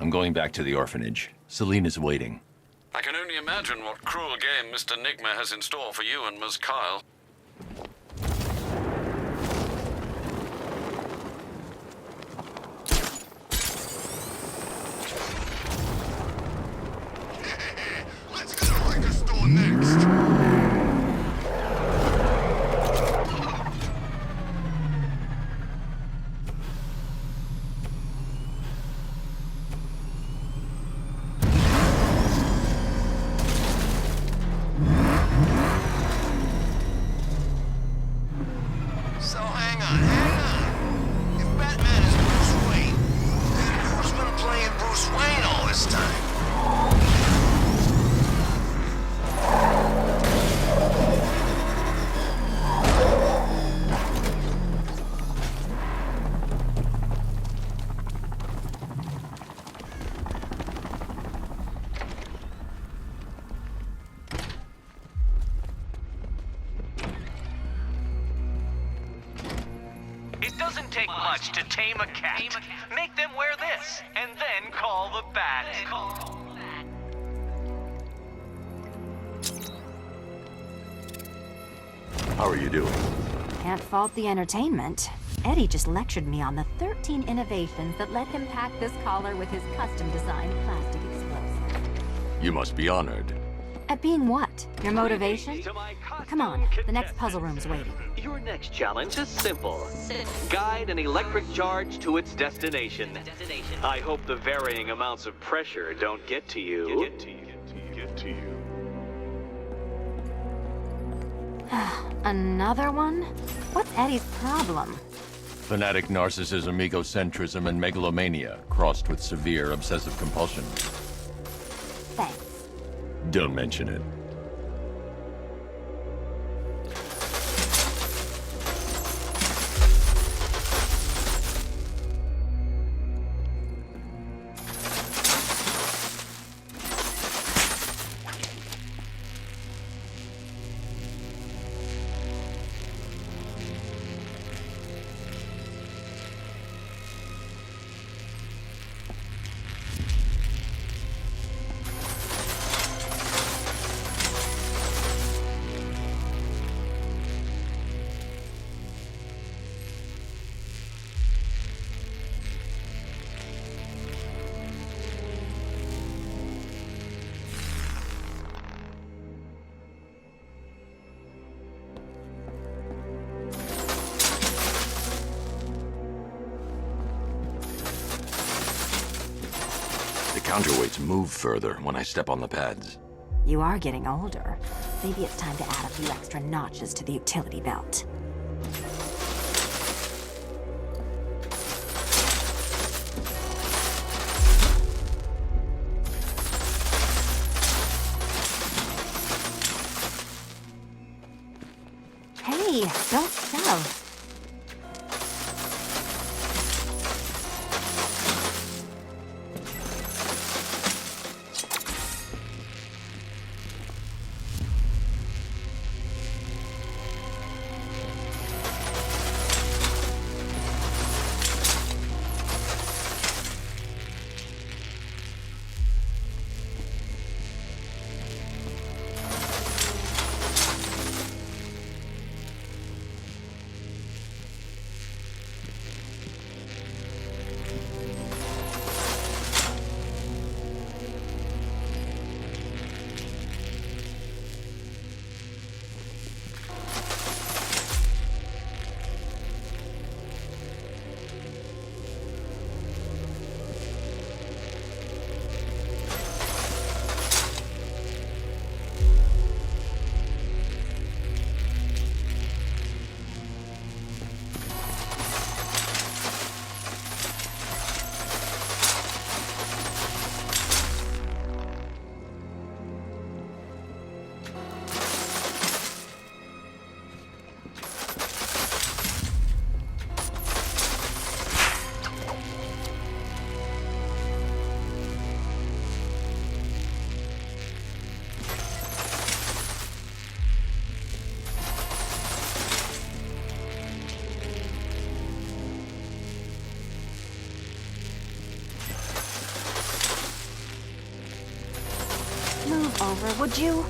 I'm going back to the orphanage. Selena's waiting. I can only imagine what cruel game Mr. Nigma has in store for you and Ms. Kyle. Let's go to the liquor store next. So hang on. If Batman is Bruce Wayne, then who's been playing Bruce Wayne all this time? It doesn't take much to tame a cat. Make them wear this, and then call the bat. How are you doing? Can't fault the entertainment. Eddie just lectured me on the 13 innovations that let him pack this collar with his custom-designed plastic explosive. You must be honored. At being what? Your motivation? Come on, the next puzzle room's waiting. Your next challenge is simple. Guide an electric charge to its destination. I hope the varying amounts of pressure don't get to you. Another one? What's Eddie's problem? Fanatic narcissism, egocentrism, and megalomania, crossed with severe obsessive compulsion. Thanks. Don't mention it. The counterweights move further when I step on the pads. You are getting older. Maybe it's time to add a few extra notches to the utility belt. Hey, don't shove. over, would you?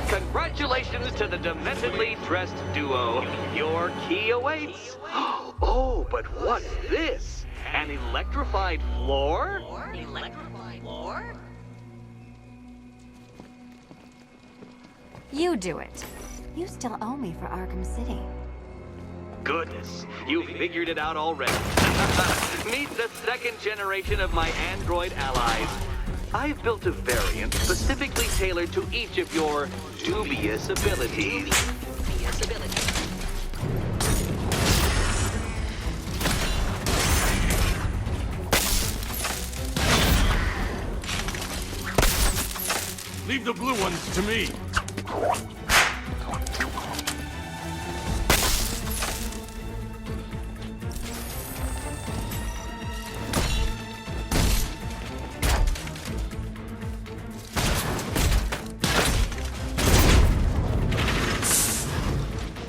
Congratulations to the dementedly dressed duo. Your key awaits. Oh, but what's this? An electrified floor? You do it. You still owe me for Arkham City. Goodness, you figured it out already. Meet the second generation of my android allies. I've built a variant specifically tailored to each of your dubious abilities. Leave the blue ones to me.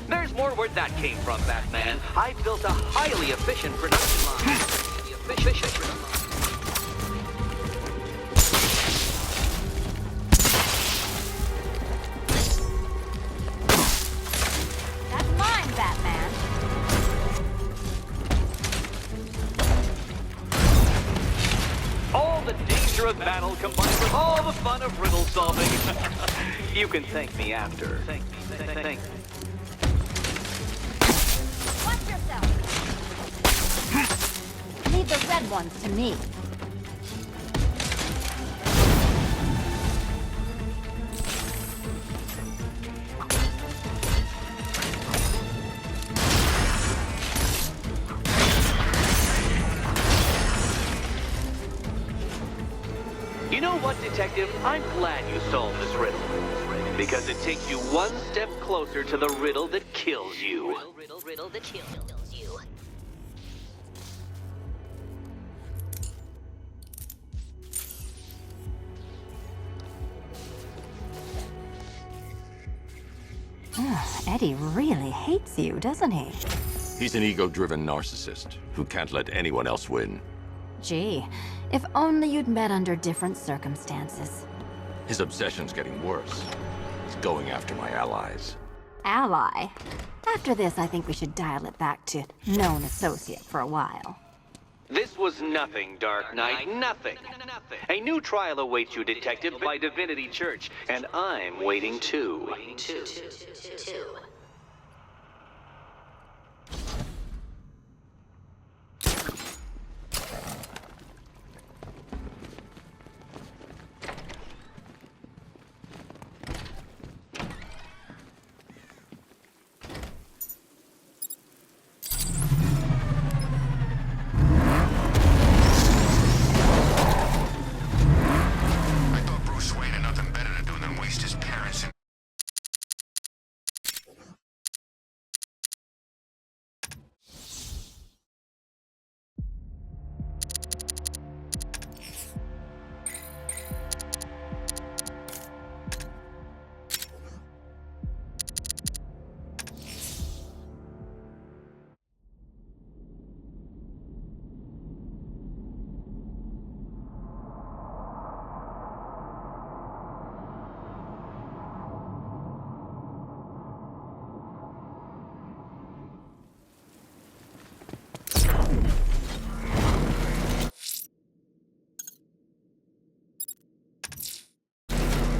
There's more where that came from, Batman. I built a highly efficient production line. That's mine, Batman. All the danger of battle combined with all the fun of riddle solving. You can thank me after. Thank me. Watch yourself. Leave the red ones to me. You know what, Detective? I'm glad you solved this riddle. Because it takes you one step closer to the riddle that kills you. Riddle that kills you. Eddie really hates you, doesn't he? He's an ego-driven narcissist who can't let anyone else win. Gee, if only you'd met under different circumstances. His obsession's getting worse. He's going after my allies. Ally. After this, I think we should dial it back to known associate for a while. This was nothing, Dark Knight, nothing. A new trial awaits you, Detective, by Divinity Church, and I'm waiting too. I thought Bruce Wayne had nothing better to do than waste his parents and...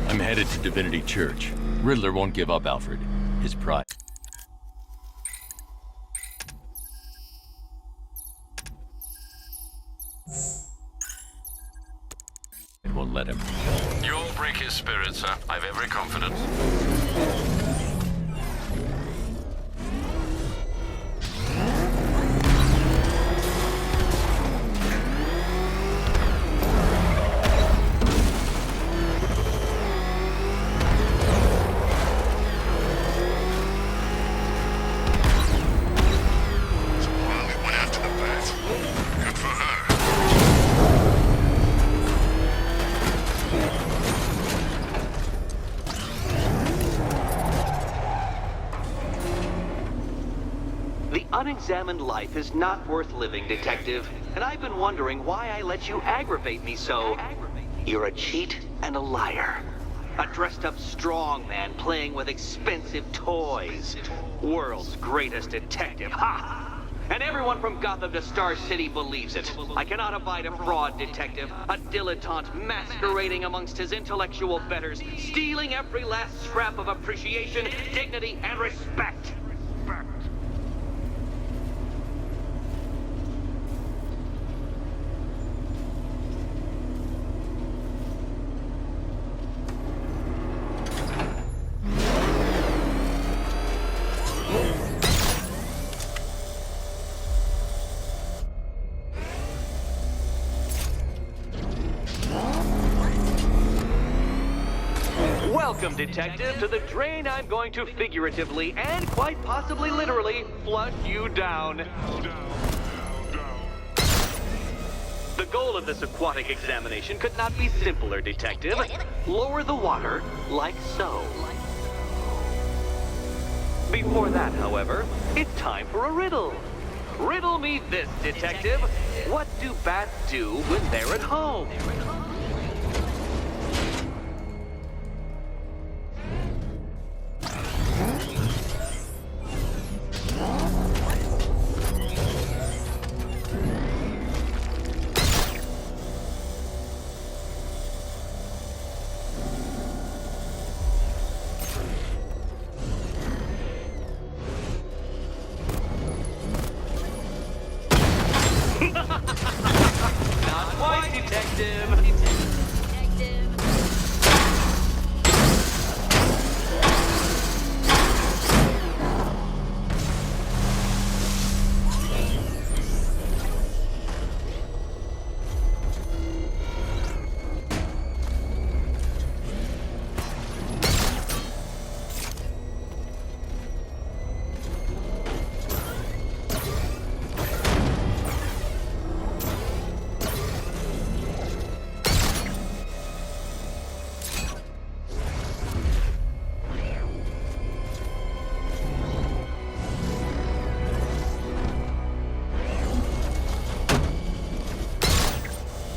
I'm headed to Divinity Church. Riddler won't give up, Alfred. His pride. It won't let him. You'll break his spirits right, sir. I've every confidence. So Wally went after the bat. Good for her. The unexamined life is not worth living, Detective. And I've been wondering why I let you aggravate me so. You're a cheat and a liar. A dressed-up strongman playing with expensive toys. World's greatest detective, ha! And everyone from Gotham to Star City believes it. I cannot abide a fraud detective, a dilettante masquerading amongst his intellectual betters, stealing every last scrap of appreciation, dignity, and respect. Welcome, Detective, to the drain I'm going to figuratively and quite possibly literally flush you down. The goal of this aquatic examination could not be simpler, Detective. Lower the water like so. Before that, however, it's time for a riddle. Riddle me this, Detective. What do bats do when they're at home? Not quite, Detective. Detective.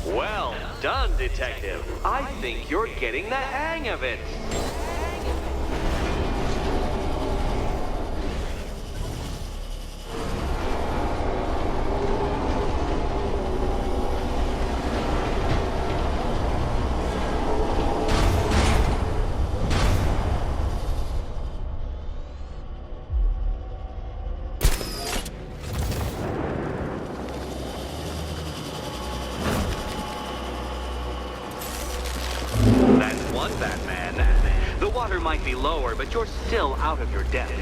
Well done, Detective. I think you're getting the hang of it. That's one Batman. The water might be lower, but you're still out of your depth.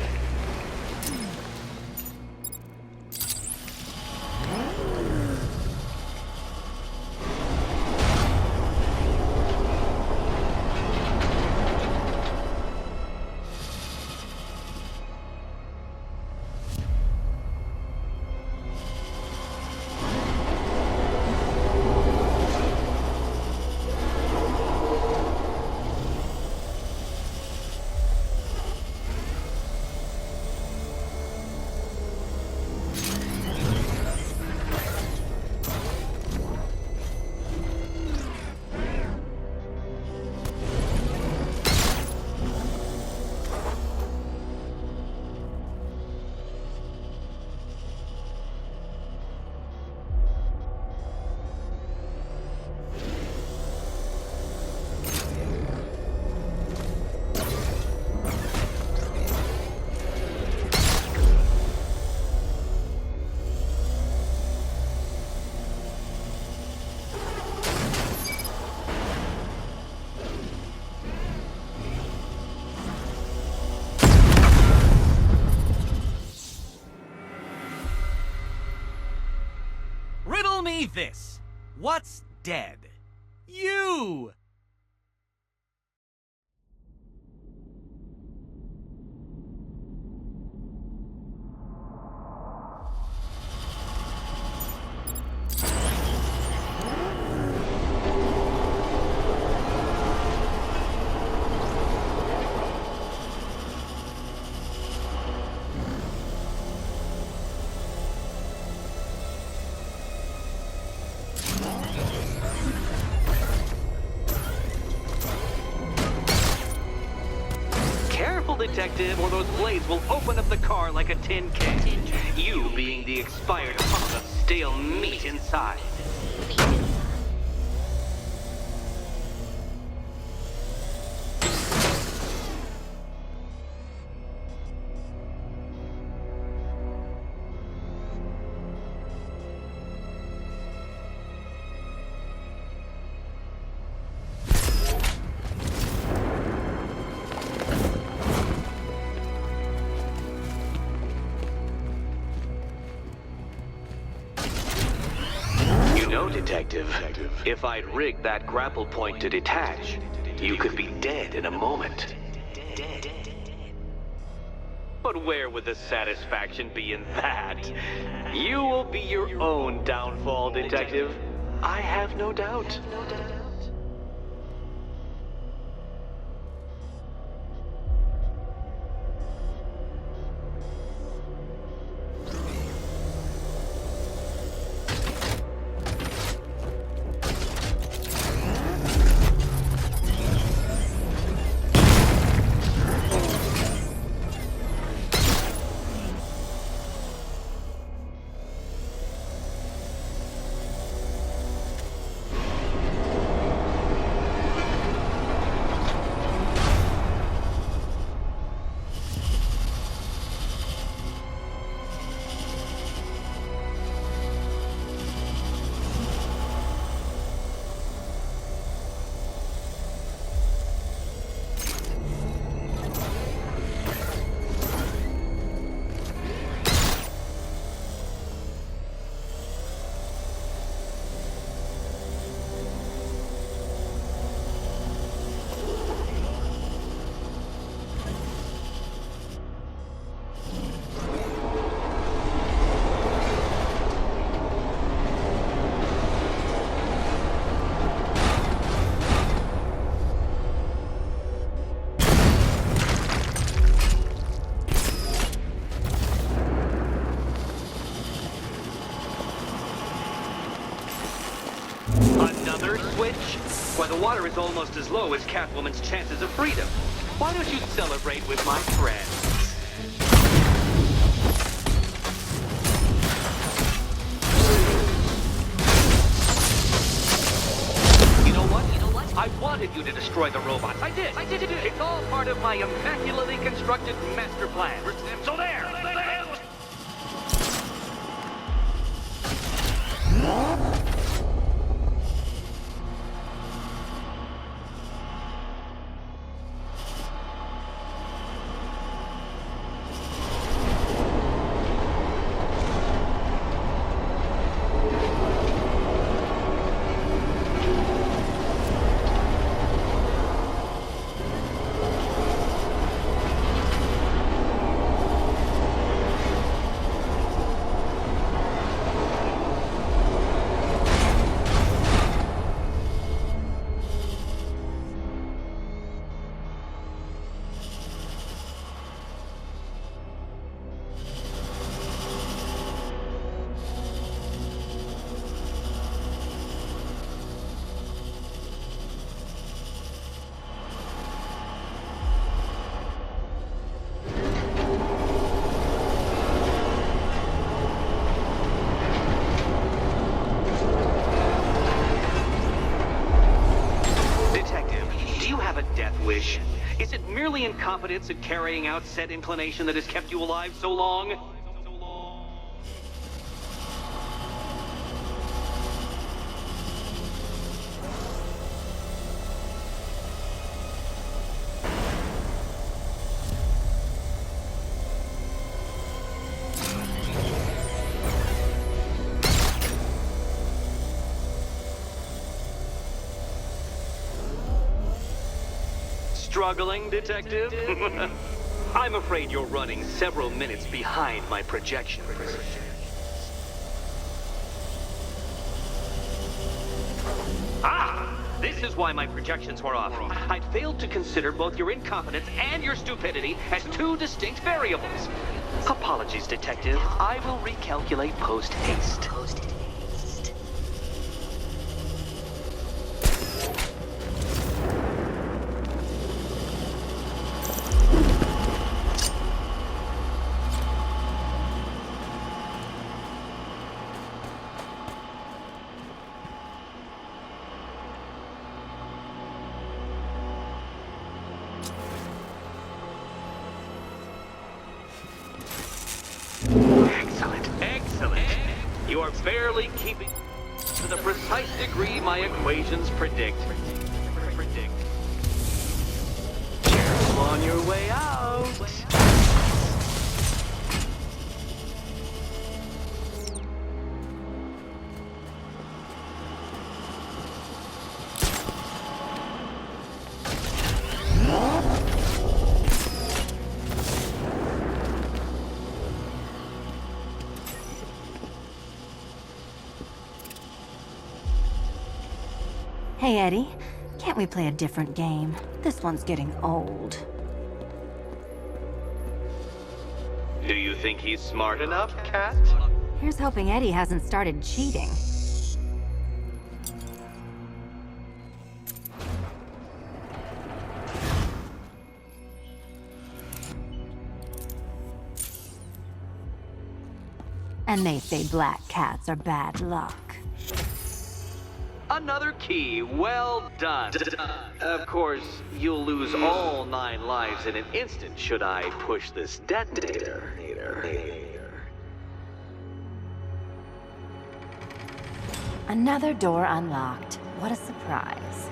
this. What's dead? You! Detective, or those blades will open up the car like a tin can. You being the expired hunk of stale meat inside. Detective, if I'd rigged that grapple point to detach, you could be dead in a moment. But where would the satisfaction be in that? You will be your own downfall, Detective. I have no doubt. Another switch? Why, the water is almost as low as Catwoman's chances of freedom. Why don't you celebrate with my friends? You know what? I wanted you to destroy the robots. I did. It's all part of my immaculately constructed master plan. So there! wish? Is it merely incompetence at carrying out said inclination that has kept you alive so long? struggling, Detective? I'm afraid you're running several minutes behind my projections. Ah! This is why my projections were off. I'd failed to consider both your incompetence and your stupidity as two distinct variables. Apologies, Detective. I will recalculate post-haste. Excellent. You are barely keeping to the precise degree my equations predict. Careful on your way out. Hey, Eddie. Can't we play a different game? This one's getting old. Do you think he's smart enough, Cat? Here's hoping Eddie hasn't started cheating. And they say black cats are bad luck. Another key. Well done. Of course, you'll lose all 9 lives in an instant should I push this detonator. Another door unlocked. What a surprise.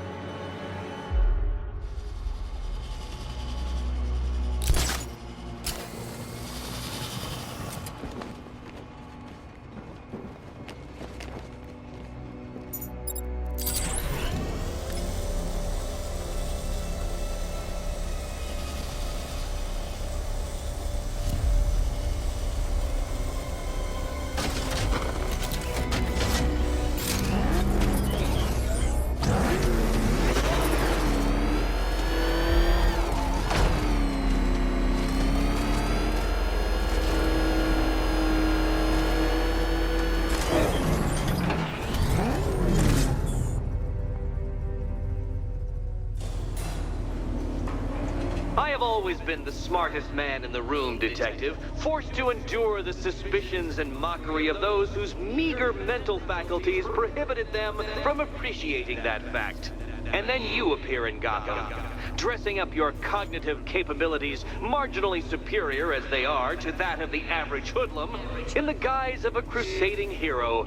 I have always been the smartest man in the room, Detective, forced to endure the suspicions and mockery of those whose meager mental faculties prohibited them from appreciating that fact. And then you appear in Gotham, dressing up your cognitive capabilities, marginally superior as they are to that of the average hoodlum, in the guise of a crusading hero.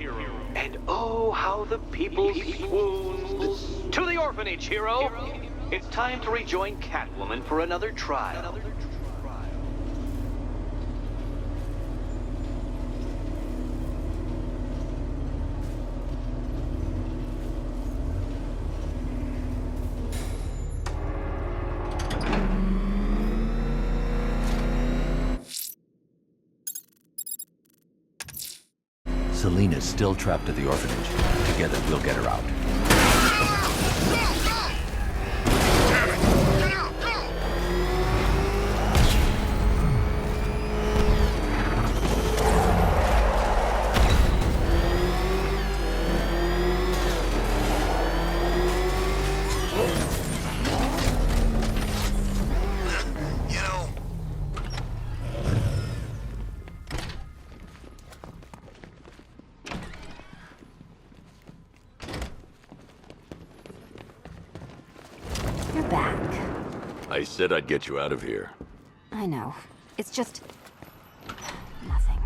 And oh, how the people swooned. To the orphanage, hero! It's time to rejoin Catwoman for another trial. Selena's still trapped at the orphanage. Together, we'll get her out. You're back. I said I'd get you out of here. I know. It's just... nothing.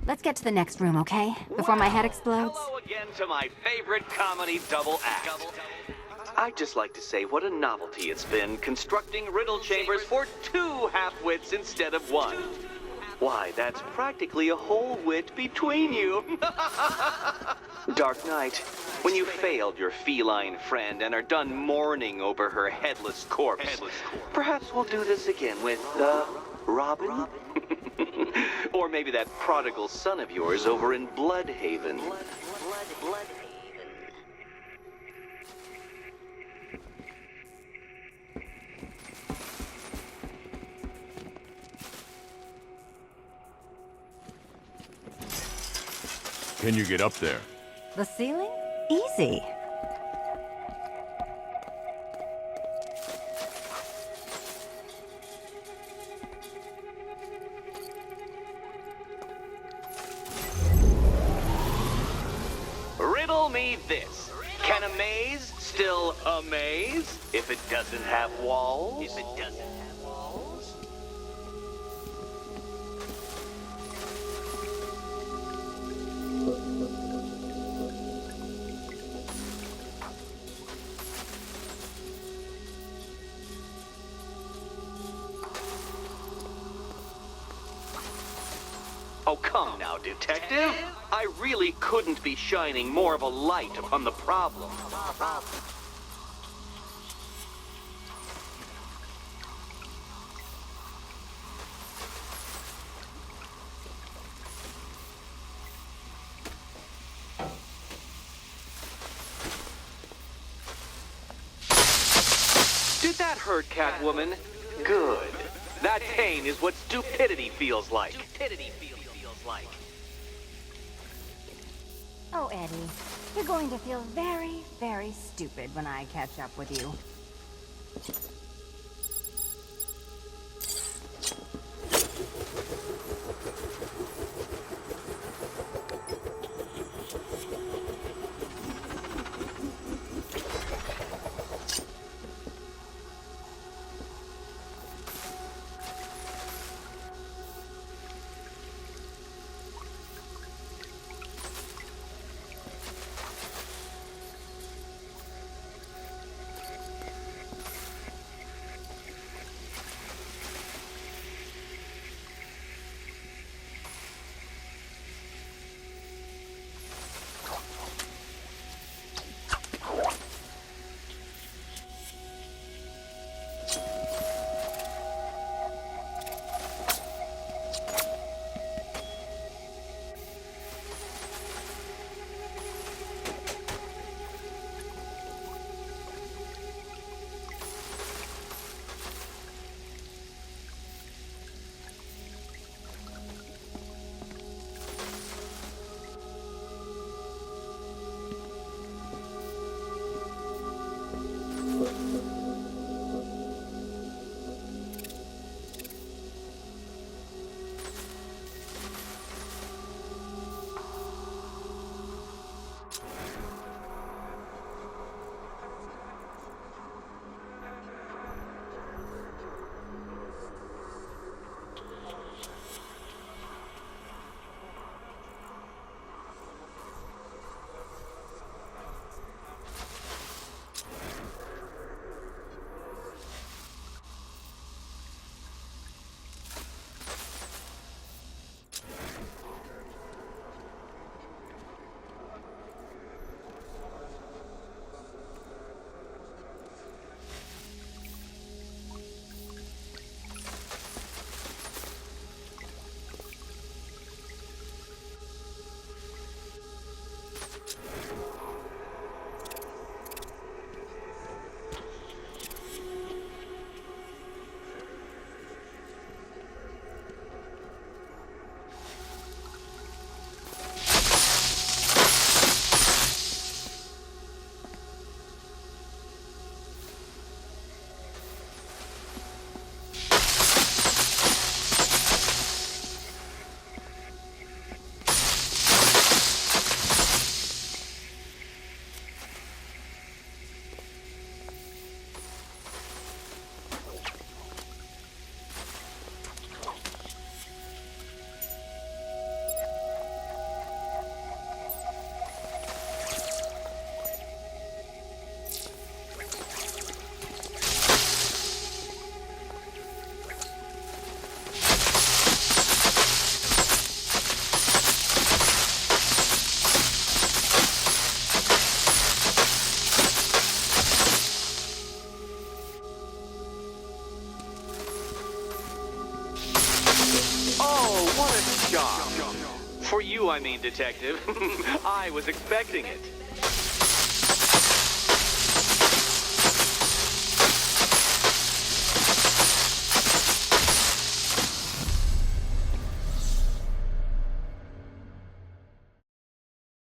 Let's get to the next room, okay? Before my head explodes? Hello again to my favorite comedy double act. I'd just like to say what a novelty it's been constructing riddle chambers for 2 half-wits instead of 1. Why, that's practically a whole wit between you. Dark Knight, when you failed your feline friend and are done mourning over her headless corpse, perhaps we'll do this again with, Robin? Or maybe that prodigal son of yours over in Bloodhaven. Can you get up there? The ceiling? Easy. Riddle me this. Can a maze still amaze if it doesn't have walls? Oh, come now, detective. I really couldn't be shining more of a light upon the problem. Did that hurt, Catwoman? Good. That pain is what stupidity feels like. Oh, Eddie, you're going to feel very, very stupid when I catch up with you. What a shock. For you, I mean, Detective. I was expecting it.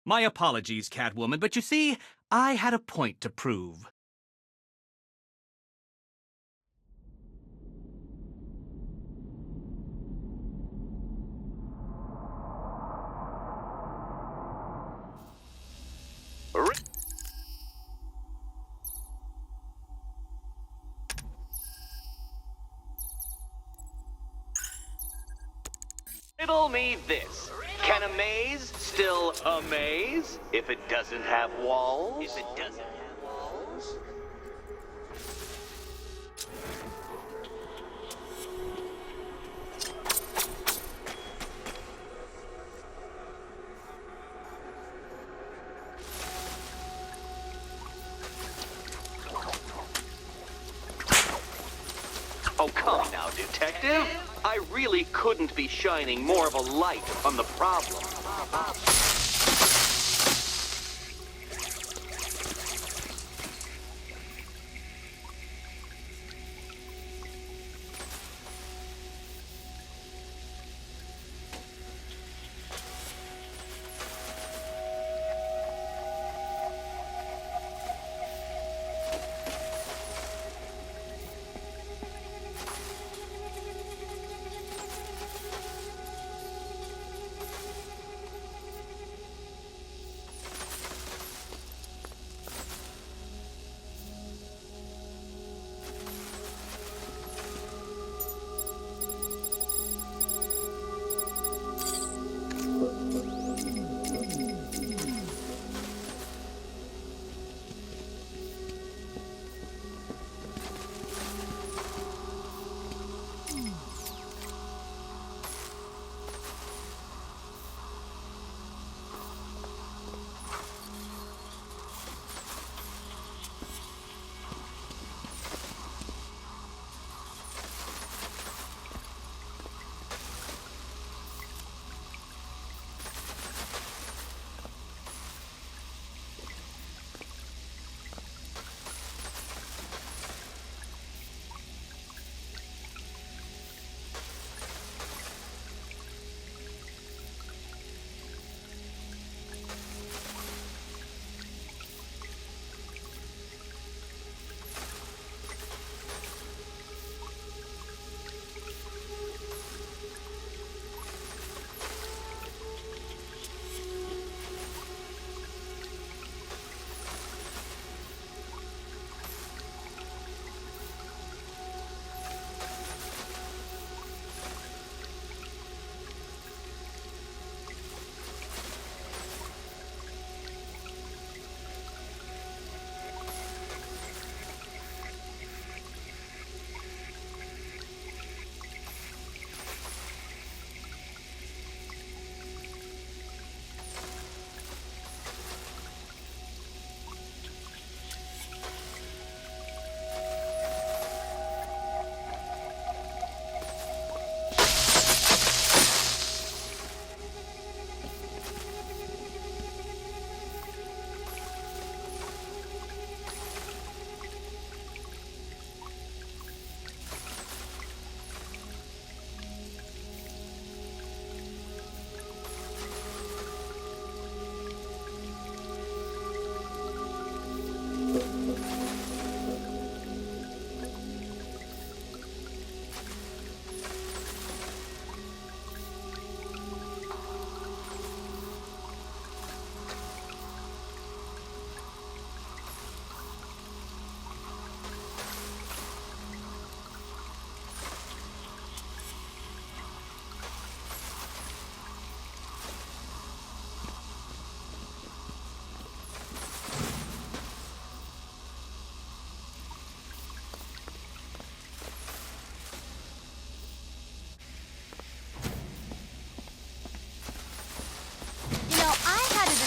My apologies, Catwoman, but you see, I had a point to prove. Riddle me this. Can a maze still amaze if it doesn't have walls? If it doesn't have walls? Oh, come now, Detective. I really couldn't be shining more of a light on the problem.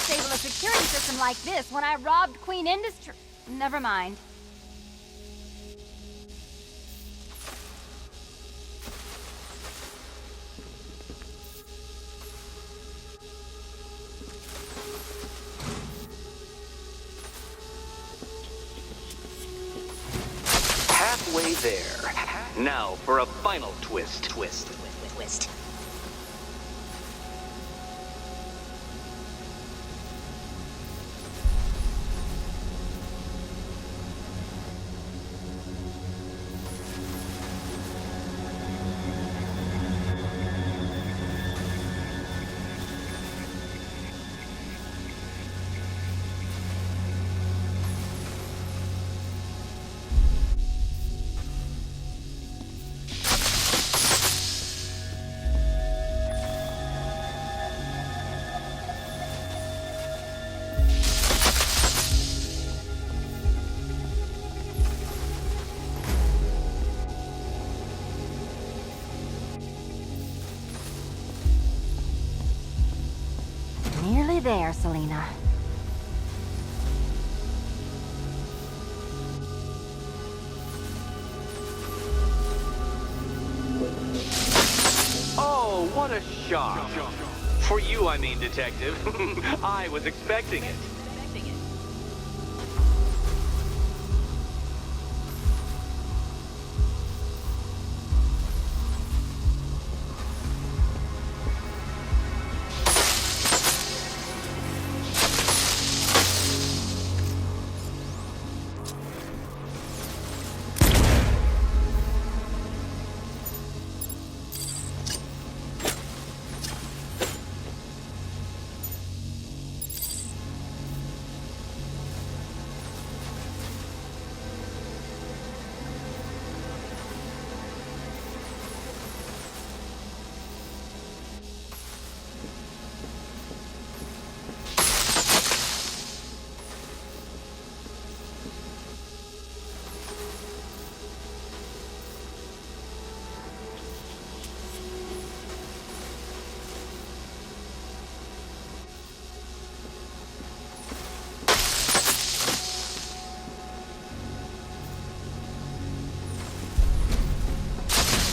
Disable a security system like this when I robbed Queen Industry. Never mind. there. Now for a final twist. Nearly there, Selena. Oh, what a shock. For you, I mean, Detective. I was expecting it.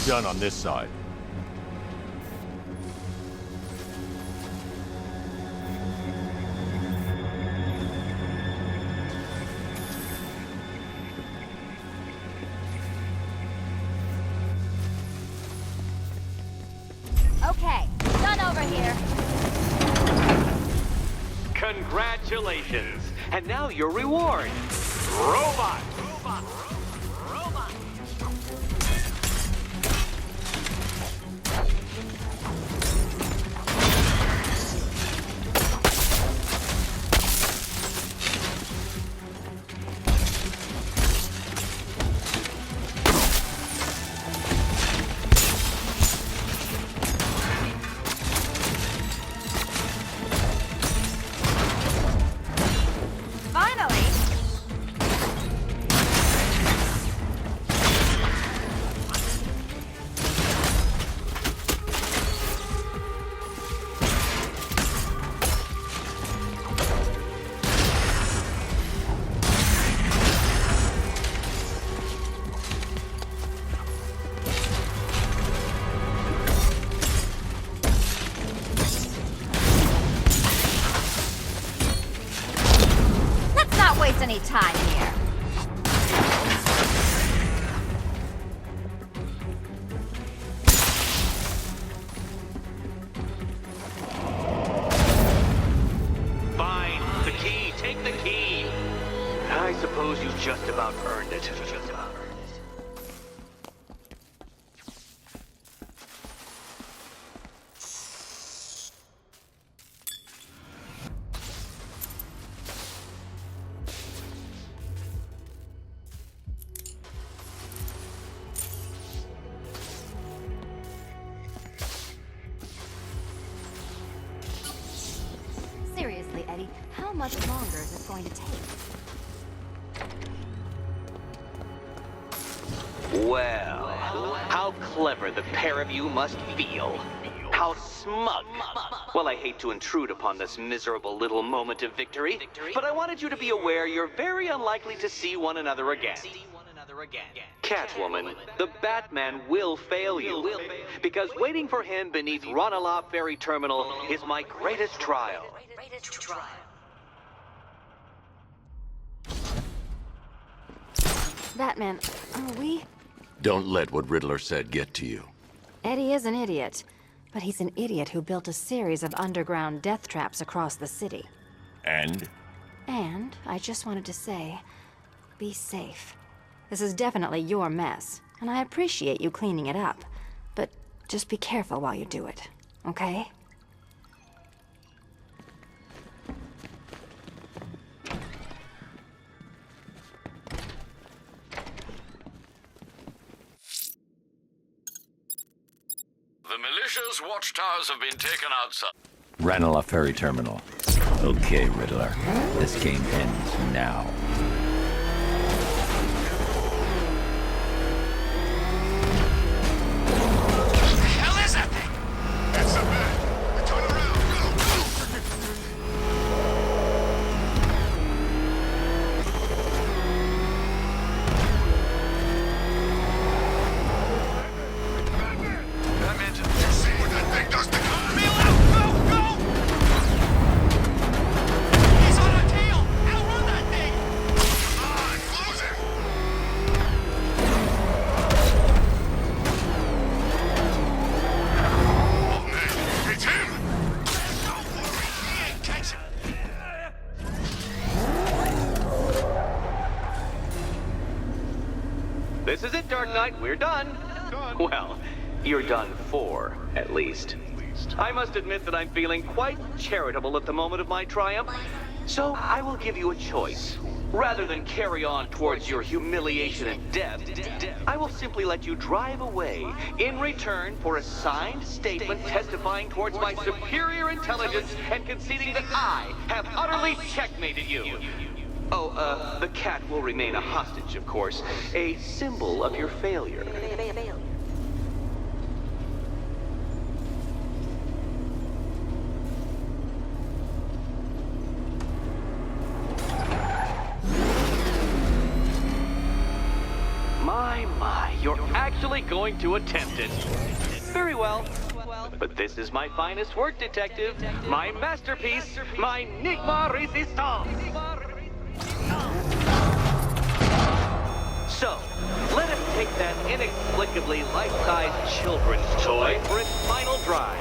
Done on this side. Okay, done over here. Congratulations. And now your reward. Robot. Finally! Let's not waste any time here. Fine. The key. Take the key. I suppose you just about earned it. Seriously, Eddie, how much longer is this going to take? Well, how clever the pair of you must feel. How smug. Well, I hate to intrude upon this miserable little moment of victory, but I wanted you to be aware you're very unlikely to see one another again. Catwoman, the Batman will fail you, because waiting for him beneath Ranelagh Ferry Terminal is my greatest trial. Batman, are we... Don't let what Riddler said get to you. Eddie is an idiot, but he's an idiot who built a series of underground death traps across the city. And? And I just wanted to say, be safe. This is definitely your mess, and I appreciate you cleaning it up. But just be careful while you do it, okay? The militia's watchtowers have been taken outside. Ranelagh Ferry Terminal. Okay, Riddler. This game ends now. What the hell is that thing? That's a man. Turn around. Batman, you see what that thing does to me? Go! He's on our tail! Outrun that thing! Come on, close it! Oh, man, it's him! Don't worry, he ain't catching. This is it, Dark Knight. We're done. Well, you're done for, at least. I must admit that I'm feeling quite charitable at the moment of my triumph. So I will give you a choice. Rather than carry on towards your humiliation and death, I will simply let you drive away in return for a signed statement testifying towards my superior intelligence and conceding that I have utterly checkmated you. Oh, the cat will remain a hostage, of course. A symbol of your failure. My, you're actually going to attempt it. Very well. But this is my finest work, Detective. My masterpiece, my Enigma Resistant. So, let us take that inexplicably life-sized children's toy for its final drive.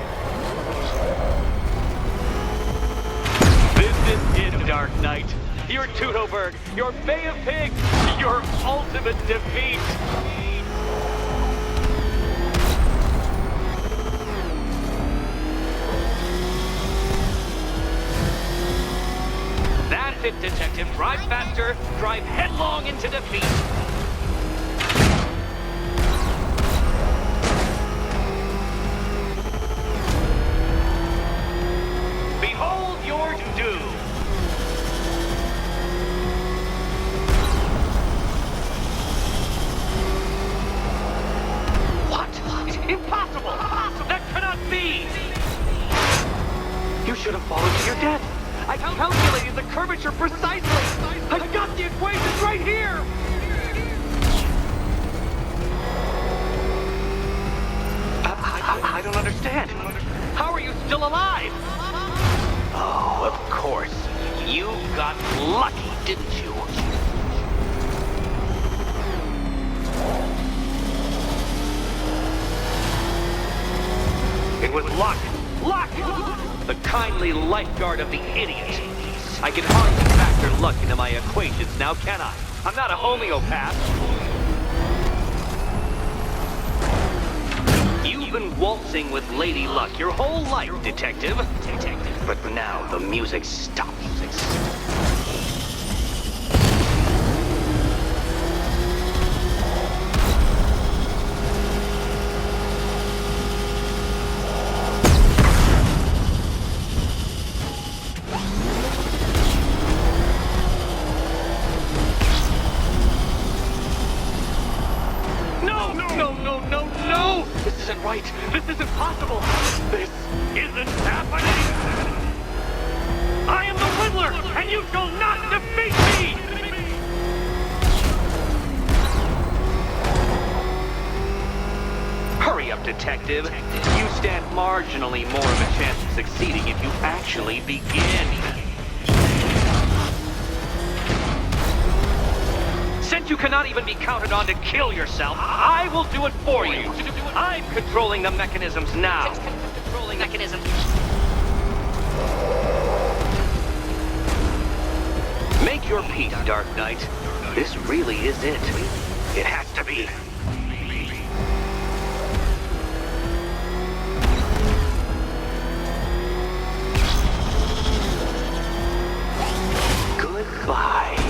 This is it, Dark Knight. Your Teutoburg, your Bay of Pigs, your ultimate defeat. That's it, Detective. Drive faster, drive headlong into defeat. Behold your doom. Impossible! That cannot be! You should have fallen to your death. I calculated the curvature precisely. I've got the equations right here. I don't understand. How are you still alive? Oh, of course. You got lucky, didn't you? It was luck! Luck! The kindly lifeguard of the idiot. I can hardly factor luck into my equations now, can I? I'm not a homeopath. You've been waltzing with Lady Luck your whole life, Detective. But now the music stops. No! This isn't right. This isn't possible. This isn't happening. I am the Riddler, and you shall not defeat me! Hurry up, Detective. You stand marginally more of a chance of succeeding if you actually begin. Since you cannot even be counted on to kill yourself, I will do it for you. I'm controlling the mechanisms now. Controlling mechanisms. Make your peace, Dark Knight. This really is it. It has to be. Goodbye.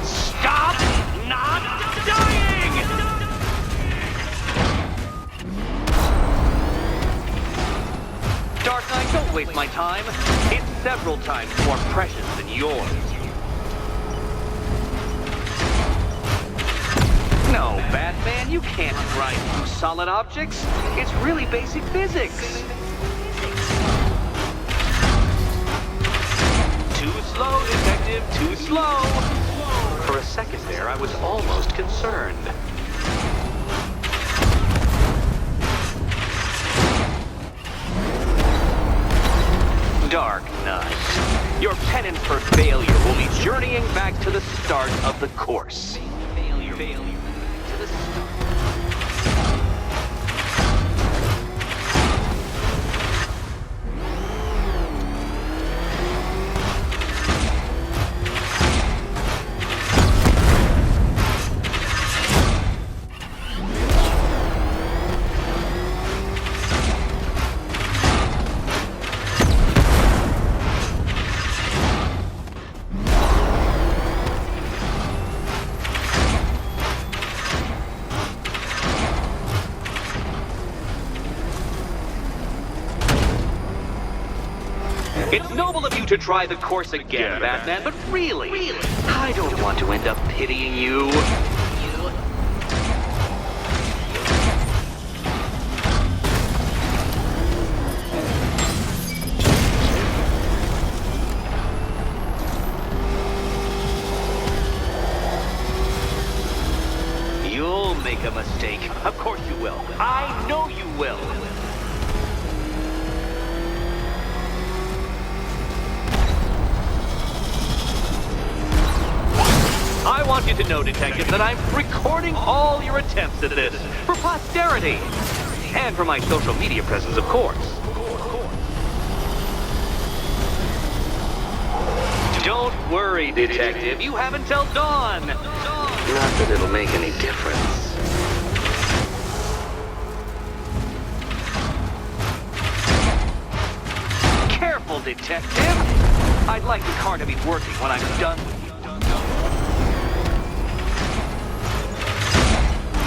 Stop not dying! Dark Knight, don't waste my time. It's several times more precious than yours. No, Batman, you can't grind through solid objects. It's really basic physics. Too slow, Detective, too slow. For a second there, I was almost concerned. Dark Knight, your penance for failure will be journeying back to the start of the course. Failure to the start. It's noble of you to try the course again, Batman, but really, I don't want to end up pitying you. You'll make a mistake. Of course you will. I know you will. I want you to know, Detective, that I'm recording all your attempts at this for posterity. And for my social media presence, of course. Don't worry, Detective. You have until dawn. Not that it'll make any difference. Careful, Detective. I'd like the car to be working when I'm done with you.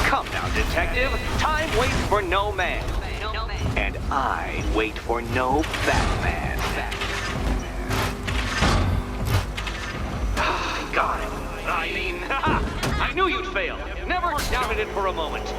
Come now, Detective. Time waits for no man. And I wait for no Batman. Got it. I mean, I knew you'd fail. Never doubted it for a moment.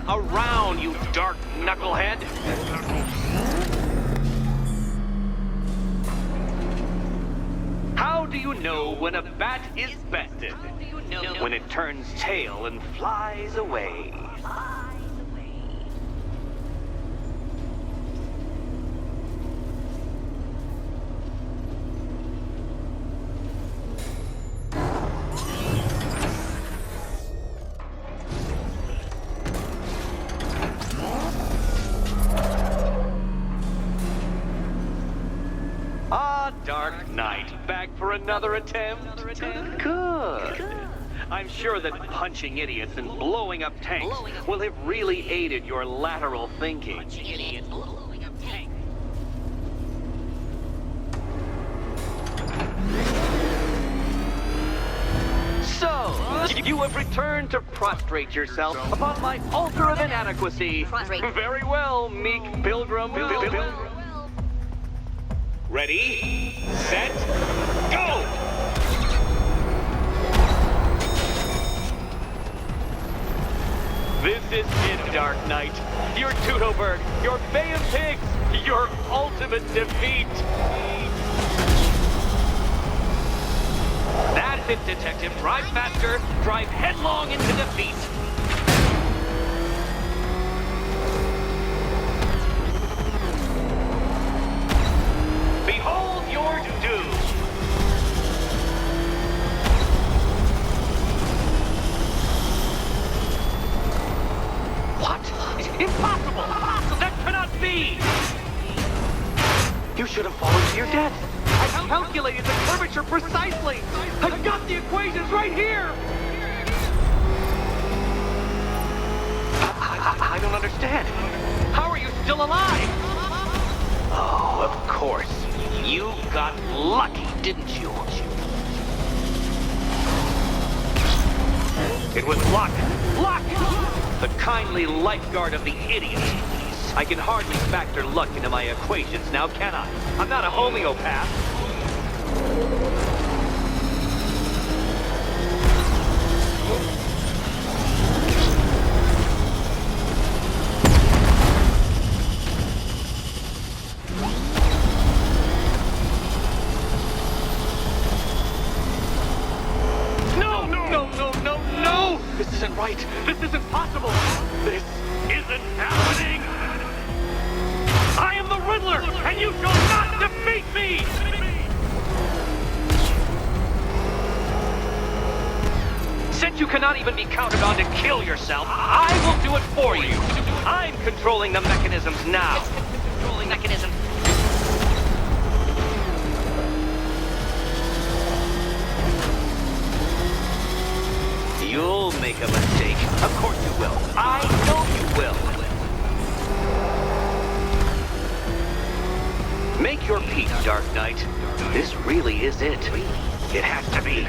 Around, you dark knucklehead! How do you know when a bat is bested? When it turns tail and flies away. Dark Knight, back for another attempt? Good. I'm sure that punching idiots and blowing up tanks will have really aided your lateral thinking. So, you have returned to prostrate yourself upon my altar of inadequacy. Very well, meek pilgrim. Ready, set, go! This is it, Dark Knight. Your Tudoberg, your Bay of Pigs, your ultimate defeat. That's it, Detective. Drive faster, drive headlong into defeat. Behold your doom. What? Impossible! That cannot be! You should have fallen to your death. I calculated the curvature precisely. I've got the equations right here. I don't understand. How are you still alive? Oh, of course. You got lucky, didn't you? It was luck. Luck! The kindly lifeguard of the idiot. I can hardly factor luck into my equations now, can I? I'm not a homeopath. No! This isn't right. This isn't possible. This isn't happening. I am the Riddler, and you shall not defeat me! Since you cannot even be counted on to kill yourself, I will do it for you. I'm controlling the mechanisms now. Controlling mechanisms. You'll make a mistake. Of course you will. I know you will. Make your peace, Dark Knight. This really is it. It has to be.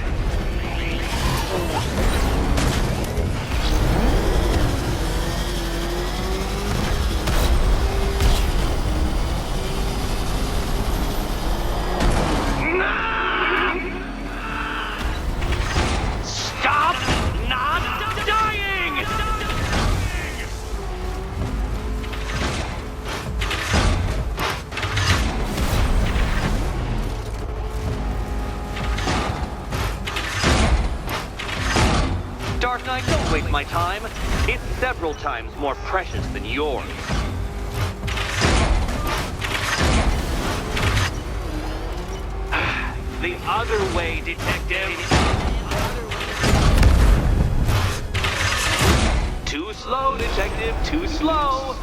Stop not dying! Dark Knight, don't waste my time. It's several times more precious than yours. The other way, Detective. Too slow, Detective, too slow.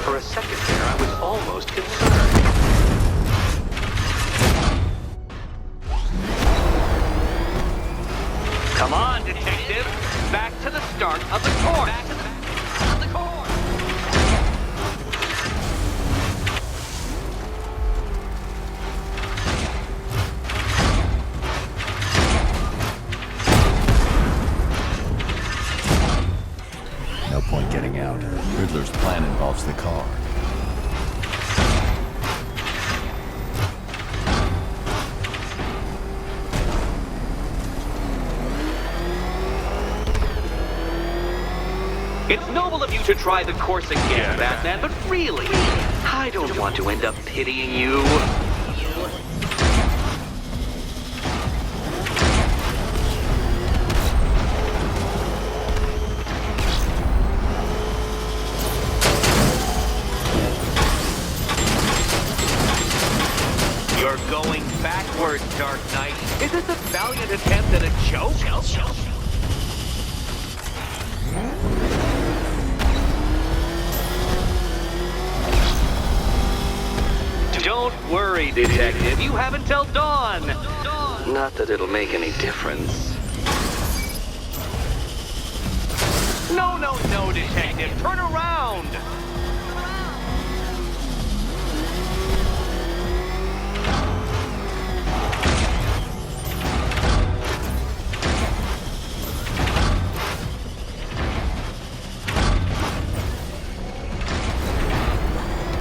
For a second there, I was almost concerned. Come on, Detective. Back to the start of the course. Back to the course. No point getting out. Riddler's plan involves the car. It's noble of you to try the course again, Batman, but really, I don't want to end up pitying you. You're going backwards, Dark Knight. Is this a valiant attempt at a joke? Don't worry, Detective. You have until dawn. Not that it'll make any difference. No, Detective. Turn around.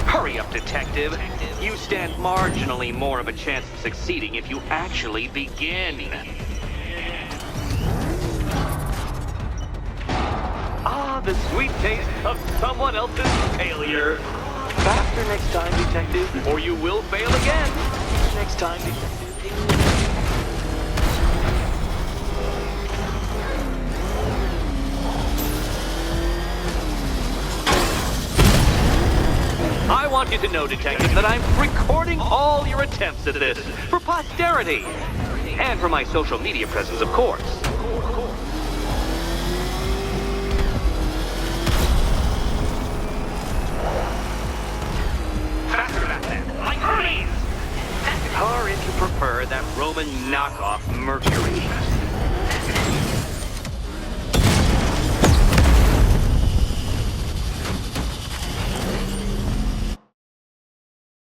Hurry up, Detective. detective. You stand marginally more of a chance of succeeding if you actually begin. Ah, the sweet taste of someone else's failure. Faster next time, detective, or you will fail again. Next time, detective. I want you to know, detective, that I'm recording all your attempts at this for posterity. And for my social media presence, of course. Faster, Batman! Like Hermes! Or if you prefer, that Roman knockoff Mercury.